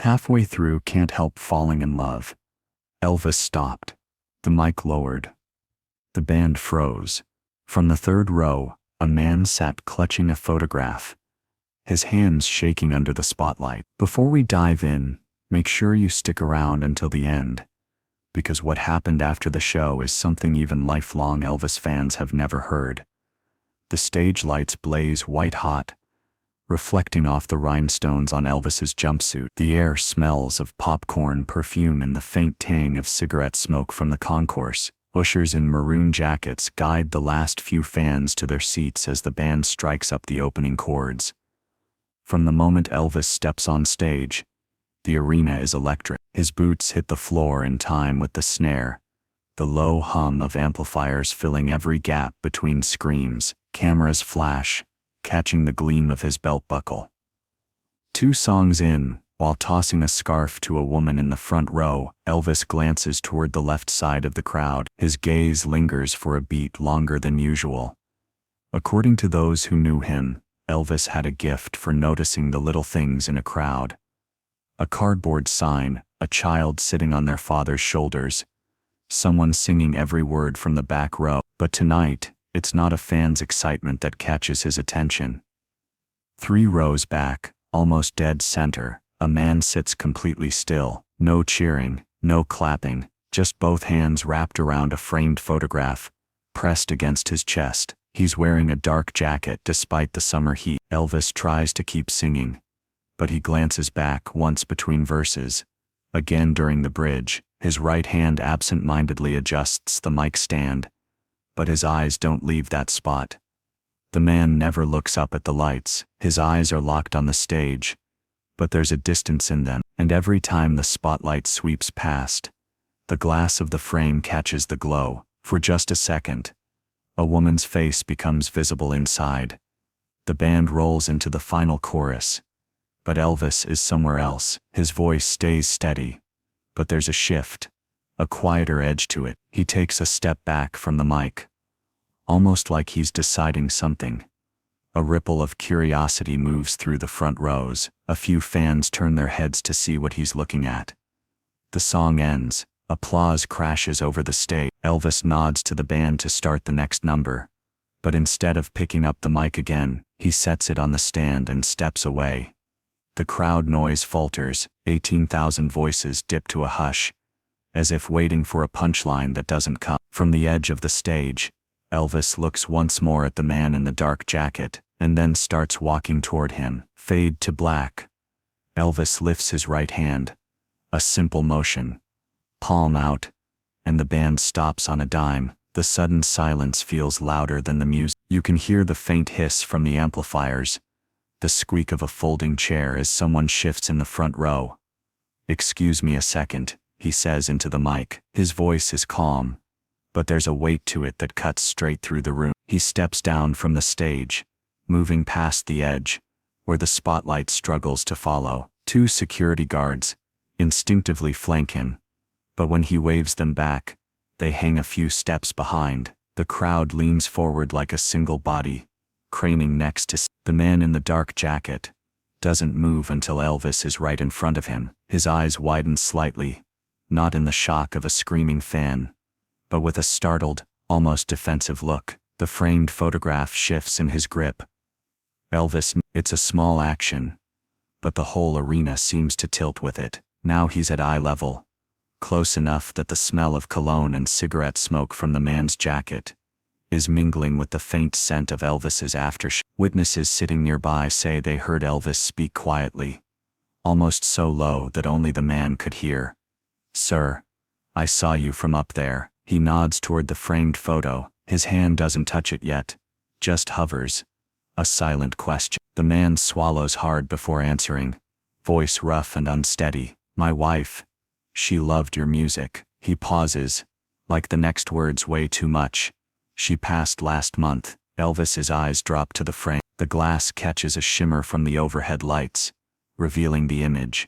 Halfway through, can't help falling in love. Elvis stopped. The mic lowered. The band froze. From the third row, a man sat clutching a photograph, his hands shaking under the spotlight. Before we dive in, make sure you stick around until the end, because what happened after the show is something even lifelong Elvis fans have never heard. The stage lights blaze white hot, reflecting off the rhinestones on Elvis's jumpsuit. The air smells of popcorn perfume and the faint tang of cigarette smoke from the concourse. Ushers in maroon jackets guide the last few fans to their seats as the band strikes up the opening chords. From the moment Elvis steps on stage, the arena is electric. His boots hit the floor in time with the snare, the low hum of amplifiers filling every gap between screams. Cameras flash, catching the gleam of his belt buckle. 2 songs in, while tossing a scarf to a woman in the front row, Elvis glances toward the left side of the crowd. His gaze lingers for a beat longer than usual. According to those who knew him, Elvis had a gift for noticing the little things in a crowd. A cardboard sign, a child sitting on their father's shoulders, someone singing every word from the back row. But tonight, it's not a fan's excitement that catches his attention. 3 rows back, almost dead center, a man sits completely still. No cheering, no clapping, just both hands wrapped around a framed photograph, pressed against his chest. He's wearing a dark jacket despite the summer heat. Elvis tries to keep singing, but he glances back once between verses. Again during the bridge, his right hand absent-mindedly adjusts the mic stand, but his eyes don't leave that spot. The man never looks up at the lights. His eyes are locked on the stage, but there's a distance in them, and every time the spotlight sweeps past, the glass of the frame catches the glow. For just a second, a woman's face becomes visible inside. The band rolls into the final chorus, but Elvis is somewhere else. His voice stays steady, but there's a shift, a quieter edge to it. He takes a step back from the mic, almost like he's deciding something. A ripple of curiosity moves through the front rows. A few fans turn their heads to see what he's looking at. The song ends. Applause crashes over the stage. Elvis nods to the band to start the next number, but instead of picking up the mic again, he sets it on the stand and steps away. The crowd noise falters. 18,000 voices dip to a hush, as if waiting for a punchline that doesn't come. From the edge of the stage, Elvis looks once more at the man in the dark jacket, and then starts walking toward him. Fade to black. Elvis lifts his right hand. A simple motion. Palm out. And the band stops on a dime. The sudden silence feels louder than the music. You can hear the faint hiss from the amplifiers, the squeak of a folding chair as someone shifts in the front row. "Excuse me a second," he says into the mic. His voice is calm, but there's a weight to it that cuts straight through the room. He steps down from the stage, moving past the edge, where the spotlight struggles to follow. 2 security guards instinctively flank him, but when he waves them back, they hang a few steps behind. The crowd leans forward like a single body, craning necks to the man in the dark jacket. Doesn't move until Elvis is right in front of him. His eyes widen slightly, not in the shock of a screaming fan, but with a startled, almost defensive look. The framed photograph shifts in his grip. Elvis, it's a small action, but the whole arena seems to tilt with it. Now he's at eye level, close enough that the smell of cologne and cigarette smoke from the man's jacket is mingling with the faint scent of Elvis's aftershave. Witnesses sitting nearby say they heard Elvis speak quietly, almost so low that only the man could hear. "Sir, I saw you from up there." He nods toward the framed photo. His hand doesn't touch it yet, just hovers. A silent question. The man swallows hard before answering, voice rough and unsteady. "My wife. She loved your music." He pauses, like the next words weigh too much. "She passed last month." Elvis's eyes drop to the frame. The glass catches a shimmer from the overhead lights, revealing the image.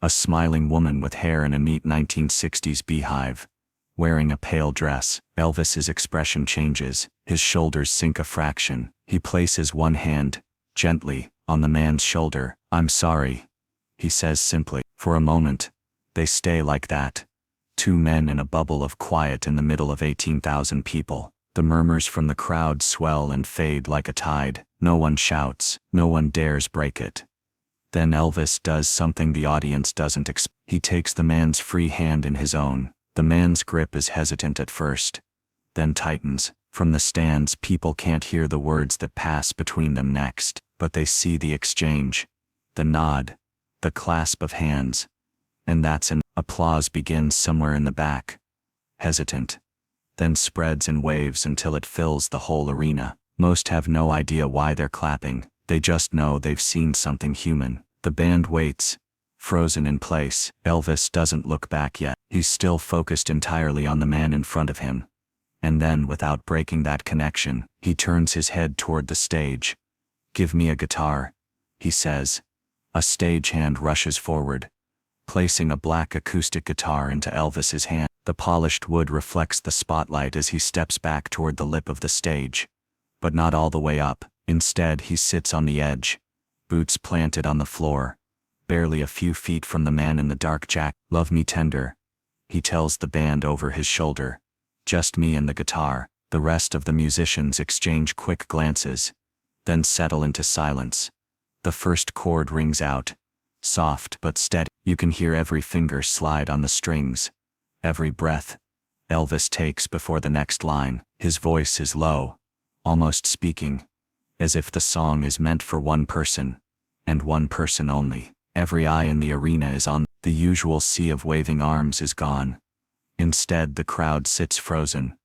A smiling woman with hair in a neat 1960s beehive, wearing a pale dress. Elvis's expression changes. His shoulders sink a fraction. He places one hand, gently, on the man's shoulder. "I'm sorry. he says simply. For a moment, they stay like that. Two men in a bubble of quiet in the middle of 18,000 people. The murmurs from the crowd swell and fade like a tide. No one shouts, no one dares break it. Then Elvis does something the audience doesn't expect. He takes the man's free hand in his own. The man's grip is hesitant at first, then tightens. From the stands, people can't hear the words that pass between them next, but they see the exchange, the nod, the clasp of hands. And that's an applause begins somewhere in the back. Hesitant. Then spreads in waves until it fills the whole arena. Most have no idea why they're clapping. They just know they've seen something human. The band waits, frozen in place. Elvis doesn't look back yet. He's still focused entirely on the man in front of him. And then, without breaking that connection, he turns his head toward the stage. "Give me a guitar," he says. A stagehand rushes forward, placing a black acoustic guitar into Elvis's hand. The polished wood reflects the spotlight as he steps back toward the lip of the stage. But not all the way up. Instead, he sits on the edge, boots planted on the floor, barely a few feet from the man in the dark jacket. "Love me tender," he tells the band over his shoulder. "Just me and the guitar." The rest of the musicians exchange quick glances, then settle into silence. The first chord rings out, soft but steady. You can hear every finger slide on the strings, every breath Elvis takes before the next line. His voice is low, almost speaking, as if the song is meant for one person, and one person only. Every eye in the arena is on. The usual sea of waving arms is gone. Instead, the crowd sits frozen,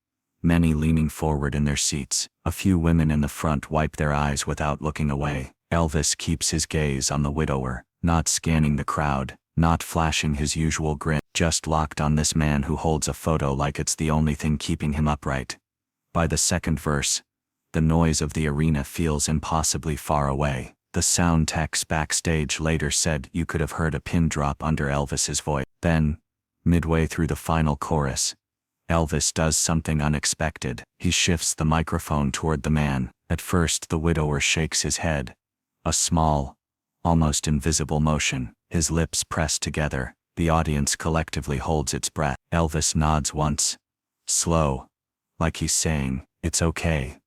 many leaning forward in their seats. A few women in the front wipe their eyes without looking away. Elvis keeps his gaze on the widower, not scanning the crowd, not flashing his usual grin, just locked on this man who holds a photo like it's the only thing keeping him upright. By the second verse, the noise of the arena feels impossibly far away. The sound techs backstage later said you could have heard a pin drop under Elvis's voice. Then, midway through the final chorus, Elvis does something unexpected. He shifts the microphone toward the man. At first, the widower shakes his head. A small, almost invisible motion. His lips press together. The audience collectively holds its breath. Elvis nods once, slow, like he's saying, "It's okay."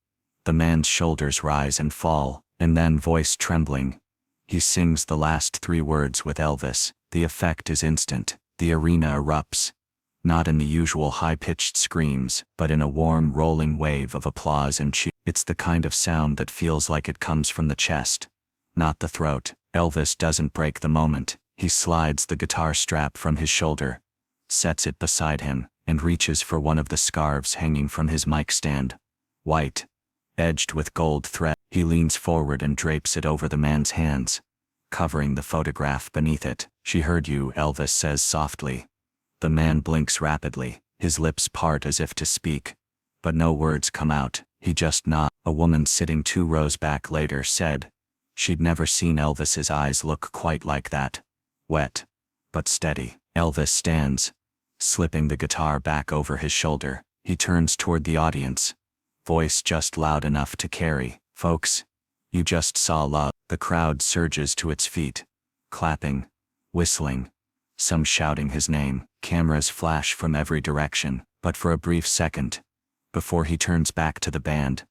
The man's shoulders rise and fall, and then, voice trembling, he sings the last three words with Elvis. The effect is instant. The arena erupts, not in the usual high-pitched screams, but in a warm, rolling wave of applause and cheer. It's the kind of sound that feels like it comes from the chest, not the throat. Elvis doesn't break the moment. He slides the guitar strap from his shoulder, sets it beside him, and reaches for one of the scarves hanging from his mic stand. White, edged with gold thread. He leans forward and drapes it over the man's hands, covering the photograph beneath it. "She heard you," Elvis says softly. The man blinks rapidly. His lips part as if to speak, but no words come out. He just nods. A woman sitting 2 rows back later said she'd never seen Elvis's eyes look quite like that. Wet, but steady. Elvis stands, slipping the guitar back over his shoulder. He turns toward the audience, voice just loud enough to carry. "Folks, you just saw love." The crowd surges to its feet, clapping, whistling, some shouting his name. Cameras flash from every direction, but for a brief second, before he turns back to the band,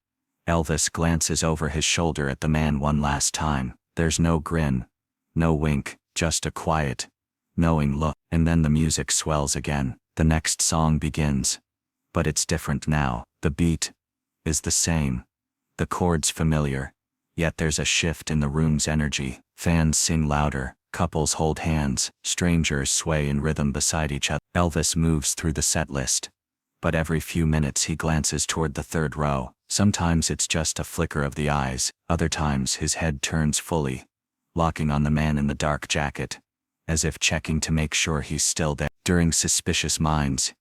Elvis glances over his shoulder at the man one last time. There's no grin, no wink, just a quiet, knowing look. And then the music swells again. The next song begins, but it's different now. The beat is the same, the chords familiar, yet there's a shift in the room's energy. Fans sing louder, couples hold hands, strangers sway in rhythm beside each other. Elvis moves through the set list, but every few minutes he glances toward the third row. Sometimes it's just a flicker of the eyes, other times his head turns fully, locking on the man in the dark jacket, as if checking to make sure he's still there. During Suspicious Minds,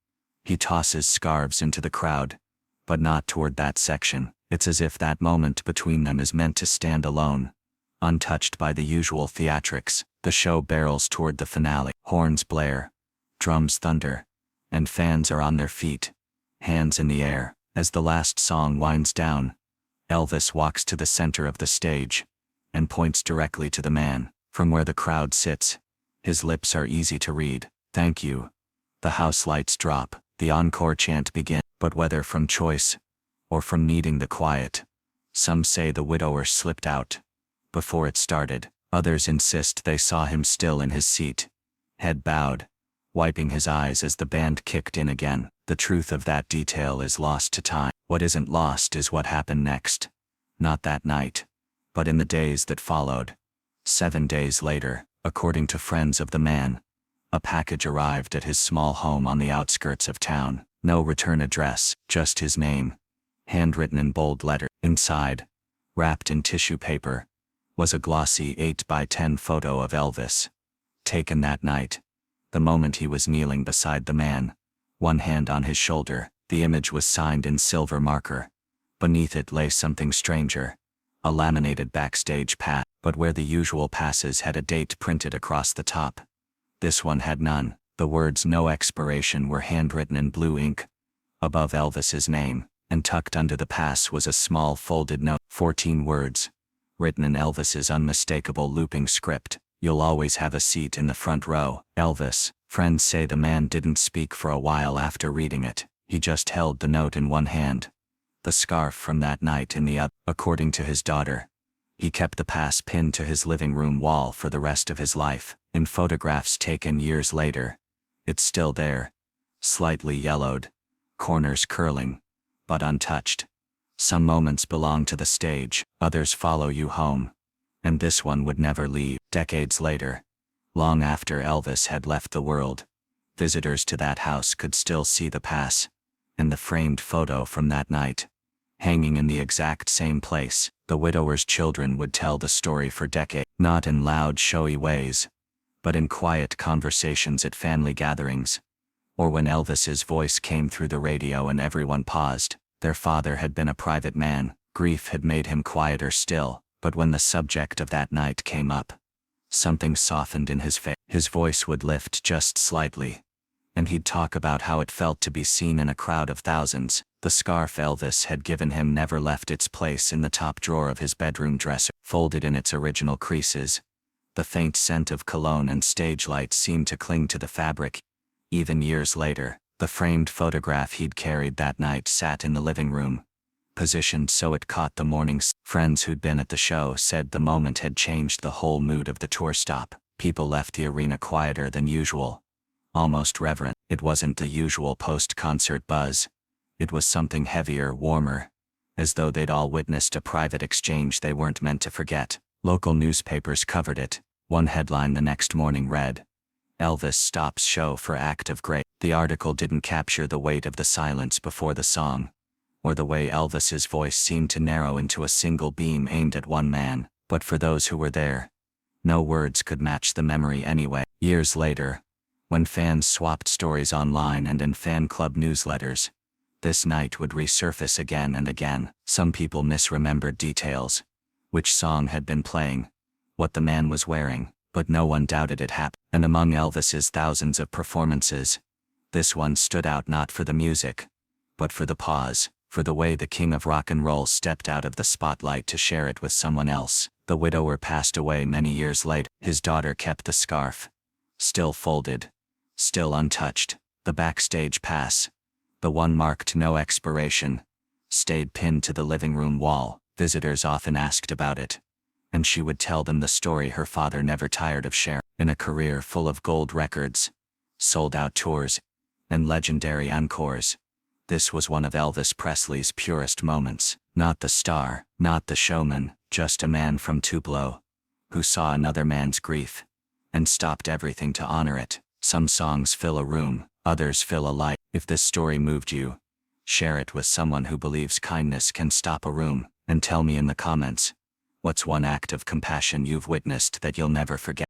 he tosses scarves into the crowd, but not toward that section. It's as if that moment between them is meant to stand alone, untouched by the usual theatrics. The show barrels toward the finale. Horns blare, drums thunder, and fans are on their feet, hands in the air. As the last song winds down, Elvis walks to the center of the stage and points directly to the man. From where the crowd sits, His lips are easy to read. Thank you. The house lights drop. The encore chant begins. But whether from choice or from needing the quiet, some say the widower slipped out before it started. Others insist they saw him still in his seat, head bowed, wiping his eyes as the band kicked in again. The truth of that detail is lost to time. What isn't lost is what happened next. Not that night, but in the days that followed. 7 days later, according to friends of the man, a package arrived at his small home on the outskirts of town. No return address, just his name, handwritten in bold letters. Inside, wrapped in tissue paper, was a glossy 8x10 photo of Elvis, taken that night, the moment he was kneeling beside the man, one hand on his shoulder. The image was signed in silver marker. Beneath it lay something stranger, a laminated backstage pass, but where the usual passes had a date printed across the top, this one had none. The words "no expiration" were handwritten in blue ink above Elvis's name, and tucked under the pass was a small folded note, 14 words, written in Elvis's unmistakable looping script. You'll always have a seat in the front row, Elvis. Friends say the man didn't speak for a while after reading it. He just held the note in one hand, the scarf from that night in the other. According to his daughter, he kept the pass pinned to his living room wall for the rest of his life. In photographs taken years later, it's still there, slightly yellowed, corners curling, but untouched. Some moments belong to the stage, others follow you home. And this one would never leave. Decades later, long after Elvis had left the world, visitors to that house could still see the pass and the framed photo from that night, hanging in the exact same place. The widower's children would tell the story for decades, not in loud, showy ways, but in quiet conversations at family gatherings, or when Elvis's voice came through the radio and everyone paused. Their father had been a private man. Grief had made him quieter still, but when the subject of that night came up, something softened in his face. His voice would lift just slightly, and he'd talk about how it felt to be seen in a crowd of thousands. The scarf Elvis had given him never left its place in the top drawer of his bedroom dresser, folded in its original creases. The faint scent of cologne and stage lights seemed to cling to the fabric. Even years later, the framed photograph he'd carried that night sat in the living room, positioned so it caught the morning sun. Friends who'd been at the show said the moment had changed the whole mood of the tour stop. People left the arena quieter than usual, almost reverent. It wasn't the usual post-concert buzz. It was something heavier, warmer, as though they'd all witnessed a private exchange they weren't meant to forget. Local newspapers covered it. One headline the next morning read, "Elvis stops show for act of grace." The article didn't capture the weight of the silence before the song, or the way Elvis's voice seemed to narrow into a single beam aimed at one man, but for those who were there, no words could match the memory anyway. Years later, when fans swapped stories online and in fan club newsletters, this night would resurface again and again. Some people misremembered details, which song had been playing, what the man was wearing, but no one doubted it happened. And among Elvis's thousands of performances, this one stood out not for the music, but for the pause, for the way the king of rock and roll stepped out of the spotlight to share it with someone else. The widower passed away many years later. His daughter kept the scarf, still folded, still untouched. The backstage pass, the one marked no expiration, stayed pinned to the living room wall. Visitors often asked about it, and she would tell them the story her father never tired of sharing. In a career full of gold records, sold-out tours, and legendary encores, this was one of Elvis Presley's purest moments. Not the star, not the showman, just a man from Tupelo, who saw another man's grief, and stopped everything to honor it. Some songs fill a room, others fill a life. If this story moved you, share it with someone who believes kindness can stop a room, and tell me in the comments, what's one act of compassion you've witnessed that you'll never forget?